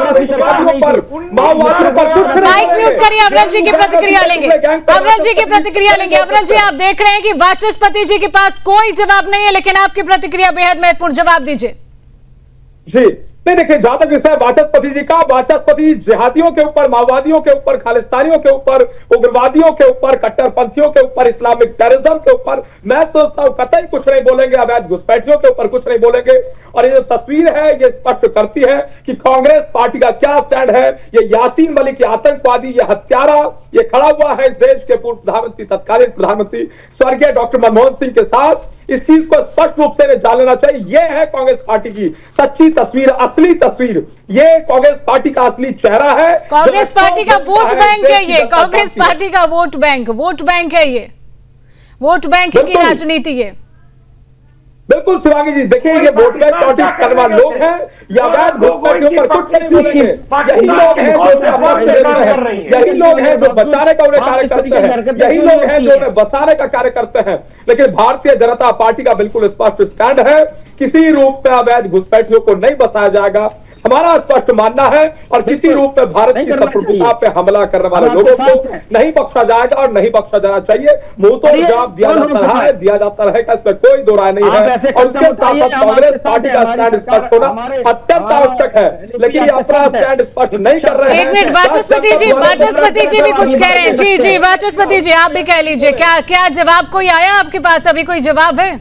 S3: पर, माओवादियों पर कुछ नहीं।
S1: माइक म्यूट करिए, अविरल जी की प्रतिक्रिया लेंगे। अविरल जी की प्रतिक्रिया लेंगे। अविरल जी, आप देख रहे हैं कि वाचस्पति जी के पास कोई जवाब नहीं है, लेकिन आपकी प्रतिक्रिया बेहद महत्वपूर्ण। जवाब दीजिए
S3: जी। नहीं देखिए, जहां तक विषय वाचस्पति जी का, वाचस्पति जी जिहादियों के ऊपर, माओवादियों के ऊपर, खालिस्तानियों के ऊपर, उग्रवादियों के ऊपर, कट्टरपंथियों के ऊपर, इस्लामिक टेररिज्म के ऊपर मैं सोचता हूं कतई कुछ नहीं बोलेंगे, अवैध घुसपैठियों के ऊपर कुछ नहीं बोलेंगे। और ये जो तस्वीर है ये स्पष्ट करती है कि कांग्रेस पार्टी का क्या स्टैंड है। ये यासीन मलिक, ये आतंकवादी, ये हत्यारा, ये खड़ा हुआ है इस देश के पूर्व प्रधानमंत्री, तत्कालीन प्रधानमंत्री स्वर्गीय डॉक्टर मनमोहन सिंह के साथ। इस चीज को स्पष्ट रूप से जान लेना चाहिए। यह है कांग्रेस पार्टी की सच्ची तस्वीर, असली तस्वीर। ये कांग्रेस पार्टी का असली चेहरा है।
S1: कांग्रेस पार्टी का वोट बैंक है ये, कांग्रेस पार्टी का वोट बैंक है ये, वोट बैंक की राजनीति है।
S3: बिल्कुल शिवांगी जी, देखिए ये वोट बैंक पॉलिटिक्स करने वाले लोग हैं, या अवैध घुसपैठियों पर कुछ नहीं बोलेंगे। यही लोग हैं जो बचाने का उन्हें कार्य करते हैं, यही लोग हैं जो उन्हें बचाने का कार्य करते हैं। लेकिन भारतीय जनता पार्टी का बिल्कुल स्पष्ट स्टैंड है, किसी रूप में अवैध घुसपैठियों को नहीं बसाया जाएगा। हमारा स्पष्ट मानना है और किसी रूप में भारत की संप्रभुता पे हमला करने वाले लोगों को नहीं बख्शा जाएगा और नहीं बख्शा जाना चाहिए। मुंह तो जवाब दिया जाता रहा है, दिया जाता रहेगा, इसमें कोई दो राय नहीं है। और उसके साथ साथ कांग्रेस पार्टी का स्टैंड स्पष्ट होना अत्यंत आवश्यक है, लेकिन ये अपना स्टैंड स्पष्ट नहीं कर रहे हैं।
S1: एक मिनट, वाचस्पति जी भी कुछ कह रहे हैं। जी वाचस्पति जी, आप भी कह लीजिए, क्या जवाब कोई आया आपके पास? अभी कोई जवाब है?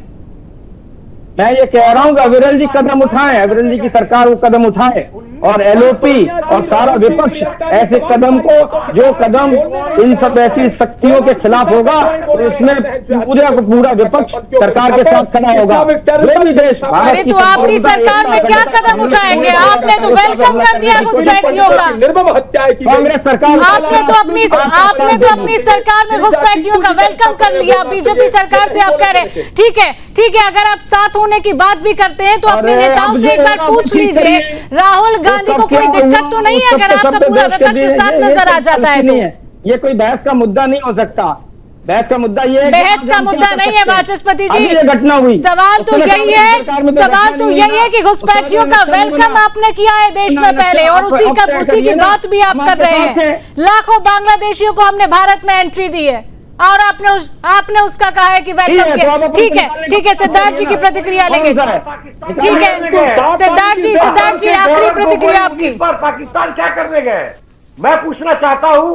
S4: मैं ये कह रहा हूं कि अविरल जी कदम उठाएं, अविरल जी की सरकार वो कदम उठाए और एलओपी और सारा विपक्ष ऐसे कदम को, जो कदम इन सब ऐसी शक्तियों के खिलाफ होगा तो इसमें पूरा विपक्ष सरकार के साथ खड़ा होगा। जो भी देश
S1: अरे तो आपकी सरकार में क्या कदम उठाएंगे? आपने तो वेलकम कर दिया घुसपैठियों का।
S4: कांग्रेस सरकार
S1: आपने तो अपनी सरकार में घुसपैठियों का वेलकम कर लिया। बीजेपी सरकार से आप कह रहे हैं ठीक है, अगर आप साथ होने की बात भी करते हैं तो अपने नेताओं से एक बार पूछ लीजिए, राहुल गांधी को कोई दिक्कत तो नहीं है अगर आपका पूरा विपक्ष साथ नजर आ जाता है? तो
S4: ये कोई बहस का मुद्दा नहीं हो सकता। बहस का मुद्दा ये है,
S1: बहस का मुद्दा नहीं है वाचस्पति जी,
S4: ये घटना हुई।
S1: सवाल तो यही है कि घुसपैठियों का वेलकम आपने किया है देश में पहले, और उसी की बात भी आप कर रहे हैं। लाखों बांग्लादेशियों को हमने भारत में एंट्री दी है और आपने उसका कहा है कि वेलकम किया। ठीक है, सिद्धार्थ जी की प्रतिक्रिया लेंगे। ठीक है सिद्धार्थ जी आखिरी प्रतिक्रिया आपकी।
S6: पाकिस्तान क्या करने गए? मैं पूछना चाहता हूं,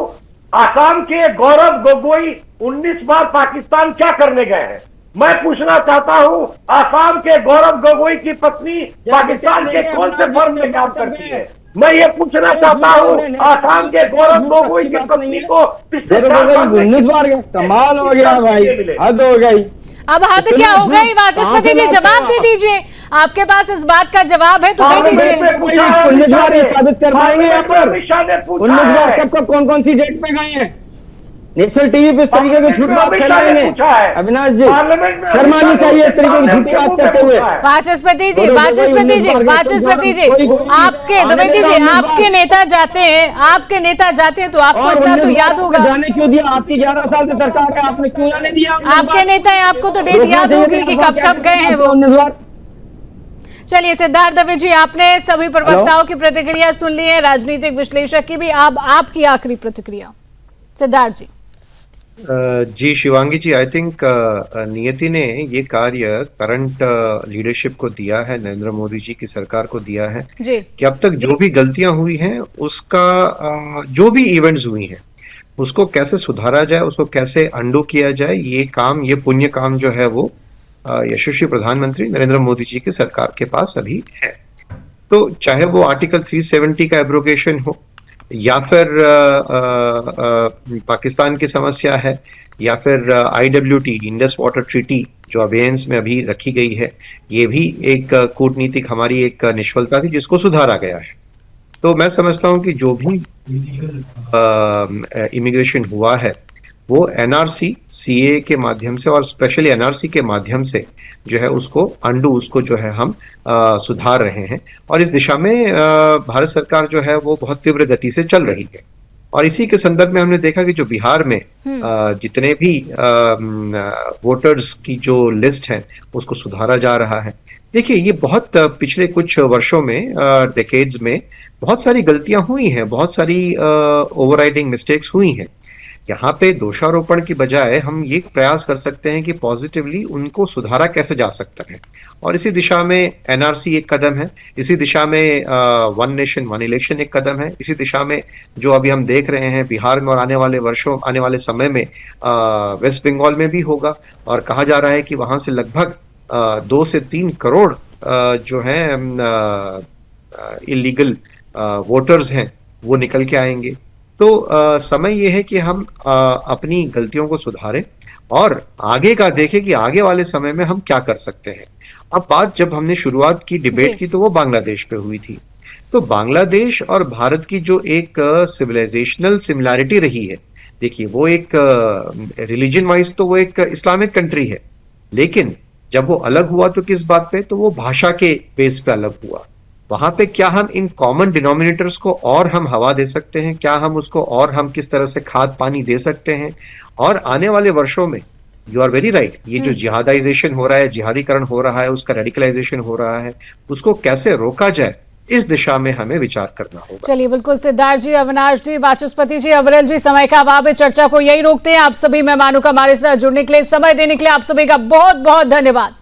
S6: आसाम के गौरव गोगोई 19 बार पाकिस्तान क्या करने गए हैं? मैं पूछना चाहता हूं, आसाम के गौरव गोगोई की पत्नी पाकिस्तान के कौन से फर्म में काम करती है? मैं ये पूछना चाहता हूँ, आसाम के गौरव गोगोई की पत्नी को पिछले
S4: 19 बार कमाल हो गया भाई, हद हो गई।
S1: अब हद क्या हो गई? वाचस्पति जी जवाब दे दीजिए, आपके पास इस बात का जवाब है तो दे दीजिए।
S4: 19 बार साबित कर पाएंगे यहाँ पर? 19 बार सबको कौन सी डेट पे गए हैं? नेशनल टीवी पे इस तरीके की झूठी बात फैलाएंगे अविनाश जी, शर्मानी चाहिए इस तरीके की झूठी बात करते हुए।
S1: वाचस्पति जी आपके द्विवेदी जी आपके नेता जाते हैं तो आपको इतना तो याद होगा।
S4: जाने क्यों दिया? आपकी 11 साल से सरकार है, आपने क्यों जाने दिया?
S1: आपके नेता है, आपको तो डेट याद होगी कि कब गए हैं वो।
S4: 19 बार।
S1: चलिए सिद्धार्थ दवे जी, आपने सभी प्रवक्ताओं की प्रतिक्रिया सुन ली है, राजनीतिक विश्लेषक की भी। अब आपकी आखिरी प्रतिक्रिया सिद्धार्थ जी।
S5: जी शिवांगी जी, आई थिंक नियति ने ये कार्य करंट लीडरशिप को दिया है, नरेंद्र मोदी जी की सरकार को दिया है
S1: जी,
S5: कि अब तक जो भी गलतियां हुई हैं उसका जो भी इवेंट्स हुई हैं उसको कैसे सुधारा जाए, उसको कैसे अंडू किया जाए। ये पुण्य काम जो है वो यशस्वी प्रधानमंत्री नरेंद्र मोदी जी की सरकार के पास अभी है। तो चाहे वो आर्टिकल 370 का एब्रोगेशन हो, या फिर पाकिस्तान की समस्या है, या फिर IWT इंडस वाटर ट्रीटी जो अबेयंस में अभी रखी गई है, ये भी एक कूटनीतिक हमारी एक निष्फलता थी जिसको सुधारा गया है। तो मैं समझता हूं कि जो भी इमिग्रेशन हुआ है वो NRC CA के माध्यम से और स्पेशली NRC के माध्यम से जो है उसको जो है हम सुधार रहे हैं, और इस दिशा में भारत सरकार जो है वो बहुत तीव्र गति से चल रही है। और इसी के संदर्भ में हमने देखा कि जो बिहार में जितने भी वोटर्स की जो लिस्ट है उसको सुधारा जा रहा है। देखिए, ये बहुत पिछले कुछ वर्षों में डेकेड्स में बहुत सारी गलतियां हुई हैं, बहुत सारी ओवरराइडिंग मिस्टेक्स हुई हैं। यहाँ पे दोषारोपण की बजाय हम ये प्रयास कर सकते हैं कि पॉजिटिवली उनको सुधारा कैसे जा सकता है, और इसी दिशा में NRC एक कदम है, इसी दिशा में वन नेशन वन इलेक्शन एक कदम है, इसी दिशा में जो अभी हम देख रहे हैं बिहार में और आने वाले समय में वेस्ट बंगाल में भी होगा। और कहा जा रहा है कि वहां से लगभग 2 से 3 करोड़ जो है इलीगल वोटर्स हैं वो निकल के आएंगे। तो समय ये है कि हम अपनी गलतियों को सुधारें और आगे का देखें कि आगे वाले समय में हम क्या कर सकते हैं। अब बात जब हमने शुरुआत की डिबेट की तो वो बांग्लादेश पे हुई थी। तो बांग्लादेश और भारत की जो एक सिविलाइजेशनल सिमिलैरिटी रही है, देखिए वो एक रिलीजन वाइज तो वो एक इस्लामिक कंट्री है, लेकिन जब वो अलग हुआ तो किस बात पे, तो वो भाषा के बेस पे अलग हुआ। वहां पे क्या हम इन कॉमन डिनोमिनेटर्स को और हम हवा दे सकते हैं, क्या हम उसको और हम किस तरह से खाद पानी दे सकते हैं। और आने वाले वर्षों में यू आर वेरी राइट, ये जो जिहादाइजेशन हो रहा है, जिहादीकरण हो रहा है, उसका रेडिकलाइजेशन हो रहा है, उसको कैसे रोका जाए, इस दिशा में हमें विचार करना होगा।
S1: चलिए, बिल्कुल सिद्धार्थ जी, अविनाश जी, वाचस्पति जी, अविरल जी, समय का अभाव है, चर्चा को यही रोकते हैं। आप सभी मेहमानों का हमारे साथ जुड़ने के लिए, समय देने के लिए आप सभी का बहुत बहुत धन्यवाद।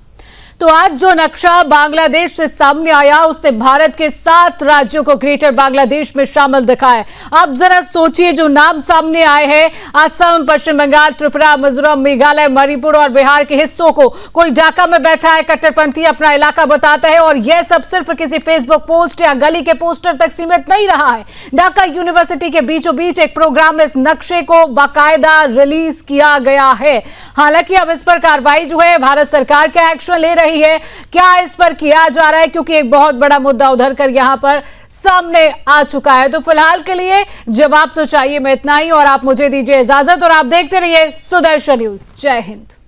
S1: तो आज जो नक्शा बांग्लादेश से सामने आया उससे भारत के 7 राज्यों को ग्रेटर बांग्लादेश में शामिल दिखा है। आप जरा सोचिए, जो नाम सामने आए हैं, असम, पश्चिम बंगाल, त्रिपुरा, मिजोरम, मेघालय, मणिपुर और बिहार के हिस्सों को कोई ढाका में बैठा है, कट्टरपंथी अपना इलाका बताता है, और यह सब सिर्फ किसी फेसबुक पोस्ट या गली के पोस्टर तक सीमित नहीं रहा है। ढाका यूनिवर्सिटी के बीचों बीच एक प्रोग्राम में इस नक्शे को बाकायदा रिलीज किया गया है। हालांकि अब इस पर कार्रवाई जो है भारत सरकार क्या एक्शन ले रही है, क्या इस पर किया जा रहा है, क्योंकि एक बहुत बड़ा मुद्दा उधर कर यहां पर सामने आ चुका है। तो फिलहाल के लिए जवाब तो चाहिए में इतना ही, और आप मुझे दीजिए इजाजत और आप देखते रहिए सुदर्शन न्यूज। जय हिंद।